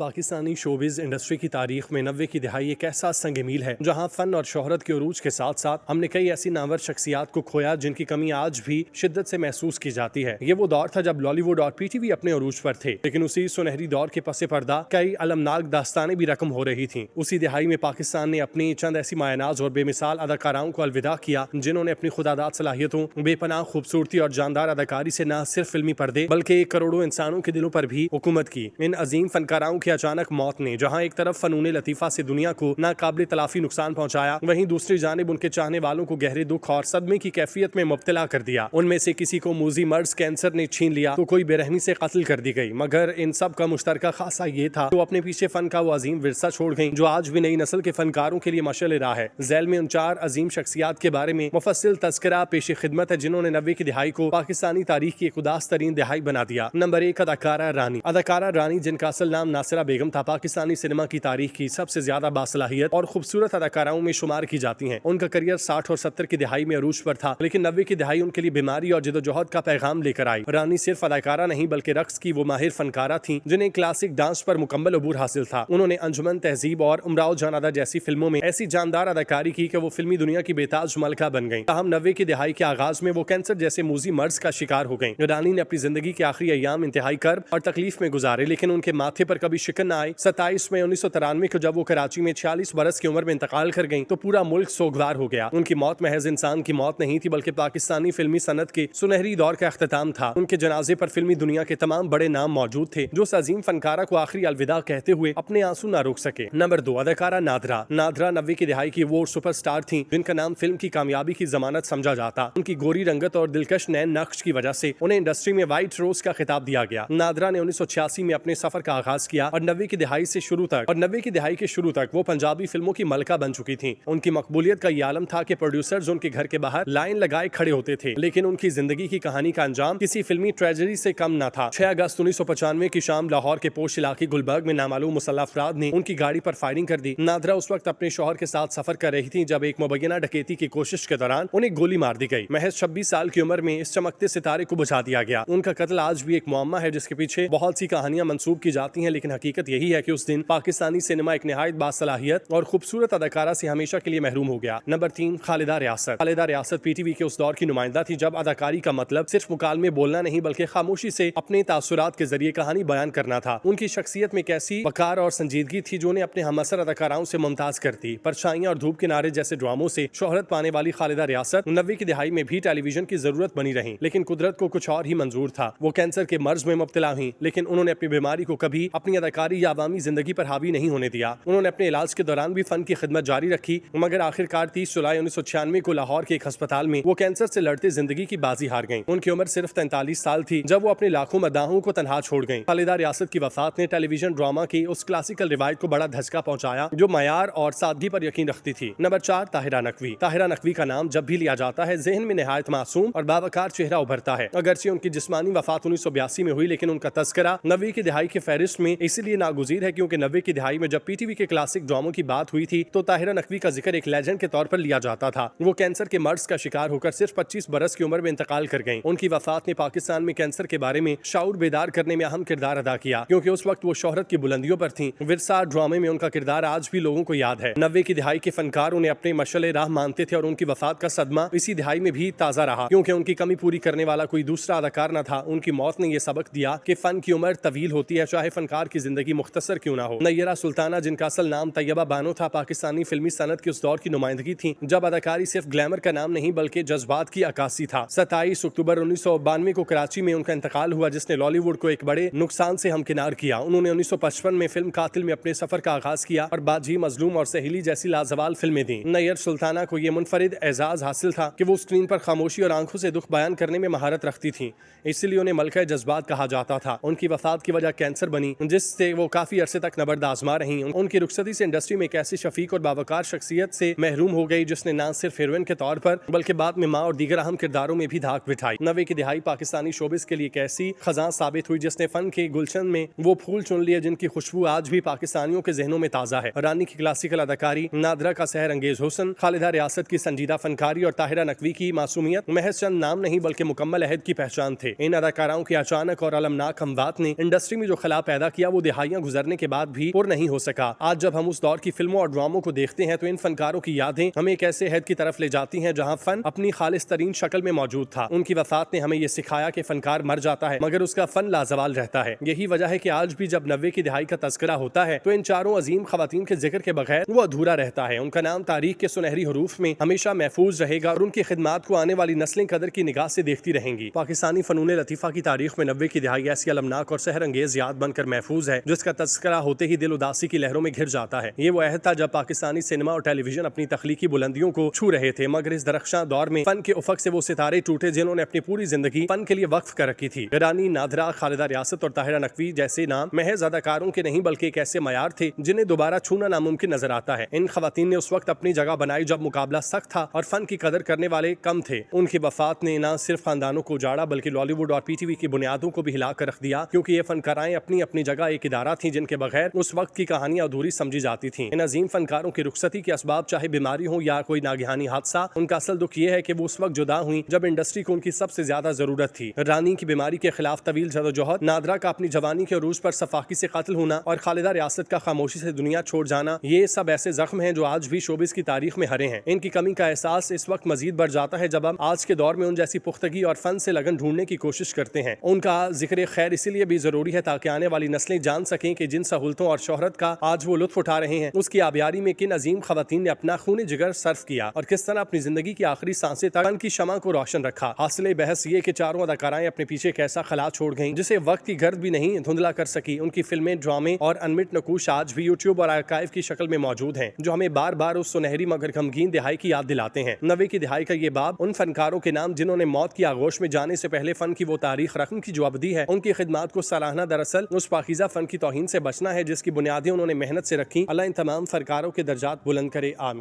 Pakistani showbiz industry की तारीख में 90 की दिहाई एक ऐसा संग मील है जहां फन और शोहरत के उरूज के साथ साथ हमने कई ऐसी नामवर शख्सियात को खोया जिनकी कमी आज भी शिद्दत से महसूस की जाती है। ये वो दौर था जब लॉलीवुड और पीटीवी अपने उरूज पर थे, लेकिन उसी सुनहरी दौर के पसे पर्दा कई अलमनाक दास्तानें भी रकम हो रही थी। उसी दिहाई में पाकिस्तान ने अपनी चंद ऐसी मायनाज और बेमिसाल अदाकाराओं को अलविदा किया जिन्होंने अपनी खुदादाद सलाहियतों, बेपनाह खूबसूरती और जानदार अदाकारी से न सिर्फ फिल्मी पर्दे बल्कि करोड़ों इंसानों के दिलों पर भी हुकूमत की। इन अजीम फनकारों की अचानक मौत ने जहां एक तरफ फनून लतीफा से दुनिया को नाकाबिल तलाफी नुकसान पहुंचाया, वहीं दूसरी जानिब उनके चाहने वालों को गहरे दुख और सदमे की कैफियत में मुब्तला कर दिया। उनमें से किसी को मूजी मर्ज कैंसर ने छीन लिया तो कोई बेरहमी से कत्ल कर दी गई, मगर इन सब का मुश्तरका खासा ये था तो अपने पीछे फन का वो अजीम विरसा छोड़ गई जो आज भी नई नस्ल के फनकारों के लिए मशाल राह है। झैल में उन चार अजीम शख्सियात के बारे में मुफस्सिल तज़किरा पेश खिदमत है जिन्होंने 90 की दिहाई को पाकिस्तानी तारीख की एक उदास तरीन दिहाई बना दिया। नंबर 1, अदाकारा रानी। अदाकारा रानी जिनका असल नाम नासिरा बेगम था, पाकिस्तानी सिनेमा की तारीख की सबसे ज्यादा बासलाहियत और खूबसूरत अदाकाराओं में शुमार की जाती हैं। उनका करियर 60 और 70 की दिहाई में अरूज पर था, लेकिन 90 की दिहाई उनके लिए बीमारी और जदोजहद का पैगाम लेकर आई। रानी सिर्फ अदाकारा नहीं बल्कि रक्स की वो माहिर फनकारा थी जिन्हें क्लासिक डांस पर मुकम्मल अबूर हासिल था। उन्होंने अंजुमन, तहजीब और उमराव जानादा जैसी फिल्मों में ऐसी जानदार अदाकारी की कि वो फिल्मी दुनिया की बेताज मलका बन गई। ताहम 90 की दिहाई के आगाज में वो कैंसर जैसे मूजी मर्ज का शिकार हो गई। रानी ने अपनी जिंदगी के आखिरी अयाम इंतहाई कर्ब और तकलीफ में गुजारे, लेकिन उनके माथे पर कभी शिकन न आई। 27 मई 1993 को जब वो कराची में 46 बरस की उम्र में इंतकाल कर गईं, तो पूरा मुल्क सोगवार हो गया। उनकी मौत महज इंसान की मौत नहीं थी बल्कि पाकिस्तानी फिल्मी सनत के सुनहरी दौर का अख्तिताम था। उनके जनाजे पर फिल्मी दुनिया के तमाम बड़े नाम मौजूद थे जो उस अजीम फनकारा को आखिरी अलविदा कहते हुए अपने आंसू न रोक सके। नंबर 2, अदाकारा नादरा। नादरा 90 की दिहाई की वो सुपरस्टार थी जिनका नाम फिल्म की कामयाबी की जमानत समझा जाता। उनकी गोरी रंगत और दिलकश नैन नक्श की वजह से उन्हें इंडस्ट्री में व्हाइट रोज का खिताब दिया गया। नादरा ने 1986 में अपने सफर का आगाज किया और 90 की दिहाई के शुरू तक वो पंजाबी फिल्मों की मलका बन चुकी थी। उनकी मकबूलियत का ये आलम था कि प्रोड्यूसर्स उनके घर के बाहर लाइन लगाए खड़े होते थे, लेकिन उनकी जिंदगी की कहानी का अंजाम किसी फिल्मी ट्रेजेडी से कम न था। 6 अगस्त 1995 की शाम लाहौर के पोश इलाके गुलबर्ग में नामालूम मुसल्लह अफराद ने उनकी गाड़ी पर फायरिंग कर दी। नादरा उस वक्त अपने शौहर के साथ सफर कर रही थी जब एक मुबैना डकैती की कोशिश के दौरान उन्हें गोली मार दी गई। महज 26 साल की उम्र में इस चमकते सितारे को बुझा दिया गया। उनका कत्ल आज भी एक मुअम्मा है जिसके पीछे बहुत सी कहानियां मंसूब की जाती हैं, लेकिन हकीकत यही है कि उस दिन पाकिस्तानी सिनेमा एक निहायत बासलाहियत और खूबसूरत अदाकारा से हमेशा के लिए महरूम हो गया। नंबर 3, खालिदा रियासत। खालिदा रियासत पीटीवी के उस दौर की नुमाइंदा थी जब अदाकारी का मतलब सिर्फ मुकालमे बोलना नहीं बल्कि खामोशी से अपने तासुरात के जरिए कहानी बयान करना था। उनकी शख्सियत में कैसी वकार और संजीदगी थी जो उन्हें अपने हमअसर अदाकाराओं से मुमताज करती। परछाइयां और धूप किनारे जैसे ड्रामों से शोहरत पाने वाली खालिदा रियासत 90 की दिहाई में भी टेलीविजन की जरूरत बनी रही, लेकिन कुदरत को कुछ और ही मंजूर था। वो कैंसर के मर्ज में मुब्तला हुई, लेकिन उन्होंने अपनी बीमारी को कभी अपनी अदाकारी या अवामी जिंदगी पर हावी नहीं होने दिया। उन्होंने अपने इलाज के दौरान भी फन की खिदमत जारी रखी, मगर आखिरकार 30 जुलाई 1996 को लाहौर के एक अस्पताल में वो कैंसर से लड़ते जिंदगी की बाजी हार गईं। उनकी उम्र सिर्फ 43 साल थी जब वो अपने लाखों मदाहों को तनहा छोड़ गईं। खालिदा रियासत की वफात ने टेलीविजन ड्रामा की उस क्लासिकल रिवायत को बड़ा धचका पहुंचाया जो मयार और सादगी पर यकीन रखती थी। नंबर 4, ताहिरा नकवी। ताहिरा नकवी का नाम जब भी लिया जाता है जहन में निहायत मासूम और बावकार चेहरा उभरता है। अगरचे उनकी जिस्मानी वफात 1982 में हुई, लेकिन उनका तस्करा 90 की दिहाई की फहरिस्त में इसलिए नागुजीर है क्योंकि 90 की दिहाई में जब पीटीवी के क्लासिक ड्रामों की बात हुई थी तो ताहिरा नकवी का जिक्र एक लेजेंड के तौर पर लिया जाता था। वो कैंसर के मर्ज का शिकार होकर सिर्फ 25 बरस की उम्र में इंतकाल कर गईं। उनकी वफात ने पाकिस्तान में कैंसर के बारे में शाऊर बेदार करने में अहम किरदार अदा किया, क्योंकि उस वक्त वो शोहरत की बुलंदियों पर थीं। विरसा ड्रामे में उनका किरदार आज भी लोगों को याद है। 90 की दिहाई के फनकार उन्हें अपने मशअले राह मानते थे और उनकी वफात का सदमा इसी दिहाई में भी ताजा रहा, क्योंकि उनकी कमी पूरी करने वाला कोई दूसरा अदाकार न था। उनकी मौत ने यह सबक दिया कि फन की उम्र तवील होती है, चाहे फनकार की जिंदगी मुख्तसर क्यों ना हो। नैयरा सुल्ताना, जिनका असल नाम तैयबा बानो था, पाकिस्तानी फिल्मी सनत की उस दौर की नुमाइंदगी थी जब अदाकारी सिर्फ ग्लैमर का नाम नहीं बल्कि जज्बात की अक्कासी था। 27 अक्टूबर 1992 को कराची में उनका इंतकाल हुआ, जिसने लॉलीवुड को एक बड़े नुकसान से हमकिनार किया। उन्होंने 1955 में फिल्म कातिल में अपने सफर का आगाज किया और बाजी, मजलूम और सहेली जैसी लाजवाल फिल्में दी। नैयर सुल्ताना को यह मुनफरिद एजाज हासिल था कि वो स्क्रीन पर खामोशी और आंखों से दुख बयान करने में महारत रखती थी, इसलिए उन्हें मलका जज्बात कहा जाता था। उनकी वफात की वजह कैंसर बनी जिससे वो काफी अरसे तक नबर्द आजमा रही। उनकी रुखसती से इंडस्ट्री में एक ऐसी शफीक और बावकार शख्सियत से महरूम हो गई जिसने न सिर्फ हीरोइन के तौर पर बल्कि बाद में माँ और दीगर अहम किरदारों में भी धाक बिठाई। 90 की दिहाई पाकिस्तानी शोबिस के लिए एक ऐसी खजां साबित हुई जिसने फन के गुलशन में वो फूल चुन लिए जिनकी खुशबू आज भी पाकिस्तानियों के जहनों में ताजा है। रानी की क्लासिकल अदाकारी, नादरा का सहर अंगेज हुस्न, खालिदा रियासत की संजीदा फनकारी और ताहिरा नकवी की मासूमियत महज चंद नाम नहीं बल्कि मुकम्मल अहद की पहचान थे। इन अदाकाराओं के अचानक और अलमनाक हमवात ने इंडस्ट्री में जो खला पैदा किया वो दिहाइयां गुजरने के बाद भी पूर्ण नहीं हो सका। आज जब हम उस दौर की फिल्मों और ड्रामों को देखते हैं तो इन फनकारों की यादें हमें एक ऐसे हद की तरफ ले जाती हैं जहां फन अपनी खालिस तरीन शक्ल में मौजूद था। उनकी वफात ने हमें यह सिखाया कि फनकार मर जाता है मगर उसका फन लाजवाल रहता है। यही वजह है कि आज भी जब 90 की दिहाई का तस्करा होता है तो इन चारों अजीम खवातीन के जिक्र के बगैर वो अधूरा रहता है। उनका नाम तारीख के सुनहरी हरूफ में हमेशा महफूज रहेगा और उनकी खिदमात को आने वाली नस्लें कदर की निगाह से देखती रहेंगी। पाकिस्तानी फनून लतीफा की तारीख में 90 की दिहाई ऐसी अलमनाक और सहर अंगेज याद बनकर महफूज है जिसका तस्करा होते ही दिल उदासी की लहरों में घिर जाता है। ये वो अहद था जब पाकिस्तानी सिनेमा और टेलीविजन अपनी तख्लीकी बुलंदियों को छू रहे थे मगर इस दरख्शां दौर में फन के उफक से वो सितारे टूटे जिन्होंने अपनी पूरी जिंदगी फन के लिए वक्फ कर रखी थी। गिरानी, नादरा, खालिदा रियासत और ताहिरा नकवी जैसे नाम महज अदाकारों के नहीं बल्कि एक ऐसे मयार थे जिन्हें दोबारा छूना नामुमकिन नजर आता है। इन खवातीन ने उस वक्त अपनी जगह बनाई जब मुकाबला सख्त था और फन की कदर करने वाले कम थे। उनकी वफात ने न सिर्फ खानदानों को उजाड़ा बल्कि बॉलीवुड और पीटीवी की बुनियादों को भी हिला कर रख दिया, क्योंकि ये फनकाराएं अपनी अपनी जगह एक इदारा थी जिनके बगैर उस वक्त की कहानियां अधूरी समझी जाती थी। इन अजीम फनकारों की रुखसती के असबाब चाहे बीमारी हो या कोई नागहानी हादसा, उनका असल दुख ये है कि वो उस वक्त जुदा हुई जब इंडस्ट्री को उनकी सबसे ज्यादा जरूरत थी। रानी की बीमारी के खिलाफ तवील जदोजहद, नादरा का अपनी जवानी के अरूज पर सफाकी से कत्ल होना और खालिदा रियासत का खामोशी से दुनिया छोड़ जाना, ये सब ऐसे जख्म हैं जो आज भी शोबिस की तारीख में हरे हैं। इनकी कमी का एहसास इस वक्त मजीद बढ़ जाता है जब हम आज के दौर में उन जैसी पुख्तगी और फन से लगन ढूंढने की कोशिश करते हैं। उनका जिक्र खैर इसीलिए भी जरूरी है ताकि आने वाली नस्लें जान सकें कि जिन सहूलतों और शोहरत का आज वो लुत्फ उठा रहे हैं उसकी आबियारी में किन अजीम खवातीन ने अपना खून जिगर सर्फ किया और किस तरह अपनी जिंदगी की आखिरी सांसें तक फन की शमा को रोशन रखा। हासिल बहस ये कि चारों अदाकाराएं अपने पीछे एक ऐसा खला छोड़ गईं जिसे वक्त की गर्द भी नहीं धुंधला कर सकी। उनकी फिल्में, ड्रामे और अनमिट नकूश आज भी यूट्यूब और आर्काइव की शक्ल में मौजूद हैं जो हमें बार बार उस सुनहरी मगर गमगीन दिहाई की याद दिलाते हैं। 90 की दिहाई का ये बाब उन फनकारों के नाम जिन्होंने मौत की आगोश में जाने से पहले फन की वो तारीख रकम की जो अवधि है उनकी खिदमात को सराहना दरअसल उस पाकीज़ा फन की तौहीन से बचना है जिसकी बुनियादें उन्होंने मेहनत से रखी। अल्लाह इन तमाम फनकारों के दर्जात बुलंद करे, आमीन।